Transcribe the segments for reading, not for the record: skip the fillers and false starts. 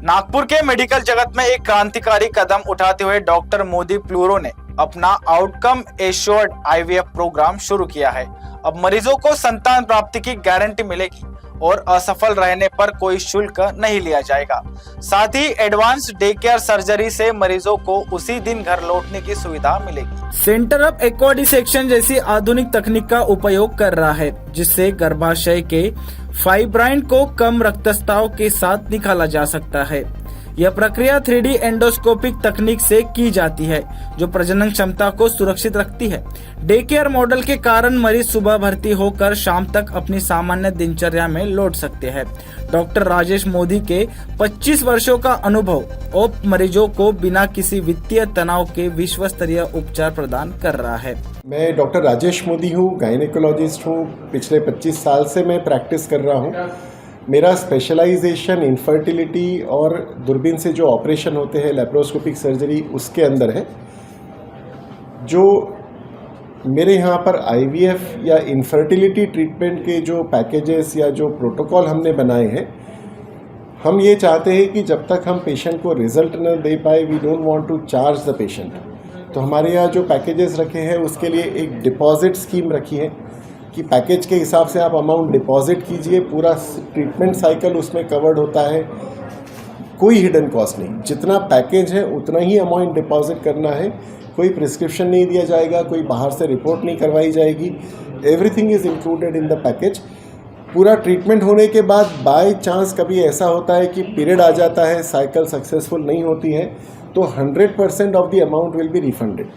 नागपुर के मेडिकल जगत में एक क्रांतिकारी कदम उठाते हुए डॉक्टर मोदी प्लूरो ने अपना आउटकम एश्योर्ड आईवीएफ प्रोग्राम शुरू किया है। अब मरीजों को संतान प्राप्ति की गारंटी मिलेगी और असफल रहने पर कोई शुल्क नहीं लिया जाएगा। साथ ही एडवांस डे केयर सर्जरी से मरीजों को उसी दिन घर लौटने की सुविधा मिलेगी। सेंटर अब एक्वा डिसेक्शन जैसी आधुनिक तकनीक का उपयोग कर रहा है, जिससे गर्भाशय के फाइब्राइन को कम रक्तस्राव के साथ निकाला जा सकता है। यह प्रक्रिया 3D एंडोस्कोपिक तकनीक से की जाती है, जो प्रजनन क्षमता को सुरक्षित रखती है। डे केयर मॉडल के कारण मरीज सुबह भर्ती होकर शाम तक अपनी सामान्य दिनचर्या में लौट सकते हैं। डॉक्टर राजेश मोदी के 25 वर्षों का अनुभव ओप मरीजों को बिना किसी वित्तीय तनाव के विश्व स्तरीय उपचार प्रदान कर रहा है। मैं डॉक्टर राजेश मोदी हूँ, गायनेकोलॉजिस्ट हूँ। पिछले 25 साल से मैं प्रैक्टिस कर रहा हूँ। मेरा स्पेशलाइजेशन इनफर्टिलिटी और दूरबीन से जो ऑपरेशन होते हैं, लेप्रोस्कोपिक सर्जरी, उसके अंदर है। जो मेरे यहाँ पर आईवीएफ या इनफर्टिलिटी ट्रीटमेंट के जो पैकेजेस या जो प्रोटोकॉल हमने बनाए हैं, हम ये चाहते हैं कि जब तक हम पेशेंट को रिजल्ट न दे पाए, we don't want to charge the patient. तो हमारे यहाँ जो पैकेजेस रखे हैं उसके लिए एक डिपॉजिट स्कीम रखी है कि पैकेज के हिसाब से आप अमाउंट डिपॉजिट कीजिए, पूरा ट्रीटमेंट साइकिल उसमें कवर्ड होता है, कोई हिडन कॉस्ट नहीं। जितना पैकेज है उतना ही अमाउंट डिपॉजिट करना है। कोई प्रिस्क्रिप्शन नहीं दिया जाएगा, कोई बाहर से रिपोर्ट नहीं करवाई जाएगी। Everything is included in the package. पूरा ट्रीटमेंट होने के बाद बाय चांस कभी ऐसा होता है कि पीरियड आ जाता है, साइकिल सक्सेसफुल नहीं होती है, तो 100% of the amount will be refunded.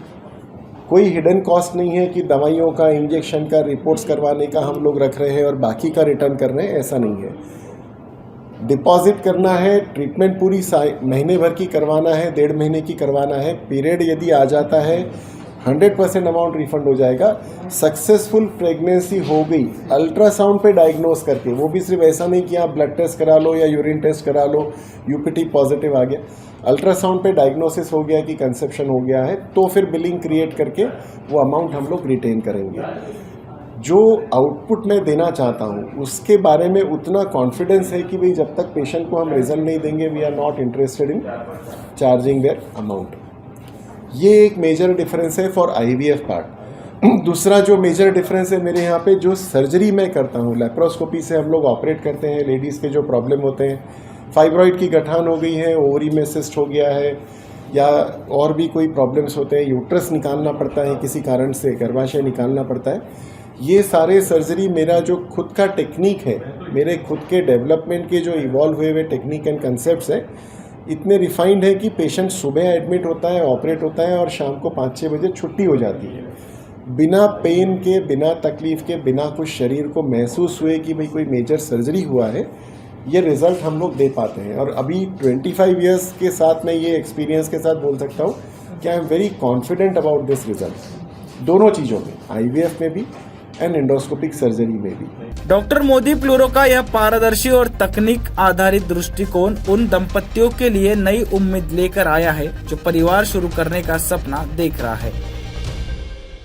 कोई हिडन कॉस्ट नहीं है कि दवाइयों का, इंजेक्शन का, रिपोर्ट्स करवाने का हम लोग रख रहे हैं और बाकी का रिटर्न कर रहे हैं, ऐसा नहीं है। डिपॉजिट करना है, ट्रीटमेंट पूरी महीने भर की करवाना है, 1.5 महीने की करवाना है। पीरियड यदि आ जाता है 100% अमाउंट रिफंड हो जाएगा। सक्सेसफुल प्रेगनेंसी हो गई अल्ट्रासाउंड पे डायग्नोस करके, वो भी सिर्फ ऐसा नहीं कि आप ब्लड टेस्ट करा लो या यूरिन टेस्ट करा लो, यूपीटी पॉजिटिव आ गया, अल्ट्रासाउंड पे डायग्नोसिस हो गया कि कंसेप्शन हो गया है, तो फिर बिलिंग क्रिएट करके वो अमाउंट हम लोग रिटेन करेंगे। जो आउटपुट मैं देना चाहता हूँ उसके बारे में उतना कॉन्फिडेंस है कि भाई जब तक पेशेंट को हम रिजल्ट नहीं देंगे, we are not interested in charging their amount. ये एक मेजर डिफरेंस है फॉर आईवीएफ पार्ट। दूसरा जो मेजर डिफरेंस है मेरे यहाँ पे, जो सर्जरी मैं करता हूँ, लेप्रोस्कोपी से हम लोग ऑपरेट करते हैं लेडीज़ के जो प्रॉब्लम होते हैं, फाइब्रॉइड की गठान हो गई है, ओवरी में सिस्ट हो गया है, या और भी कोई प्रॉब्लम्स होते हैं, यूट्रस निकालना पड़ता है किसी कारण से, गर्भाशय निकालना पड़ता है। ये सारे सर्जरी मेरा जो खुद का टेक्निक है, मेरे खुद के डेवलपमेंट के जो इवॉल्व हुए टेक्निक एंड कंसेप्ट्स हैं, इतने रिफाइंड है कि पेशेंट सुबह एडमिट होता है, ऑपरेट होता है और शाम को 5-6 बजे छुट्टी हो जाती है, बिना पेन के, बिना तकलीफ के, बिना कुछ शरीर को महसूस हुए कि भाई कोई मेजर सर्जरी हुआ है। ये रिज़ल्ट हम लोग दे पाते हैं। और अभी 25 ईयर्स के साथ मैं ये एक्सपीरियंस के साथ बोल सकता हूँ कि I am very confident about this result, दोनों चीज़ों में, आईवीएफ में भी एंड एंडोस्कोपिक सर्जरी में भी। डॉक्टर मोदी प्लूरो का यह पारदर्शी और तकनीक आधारित दृष्टिकोण उन दंपतियों के लिए नई उम्मीद लेकर आया है जो परिवार शुरू करने का सपना देख रहा है।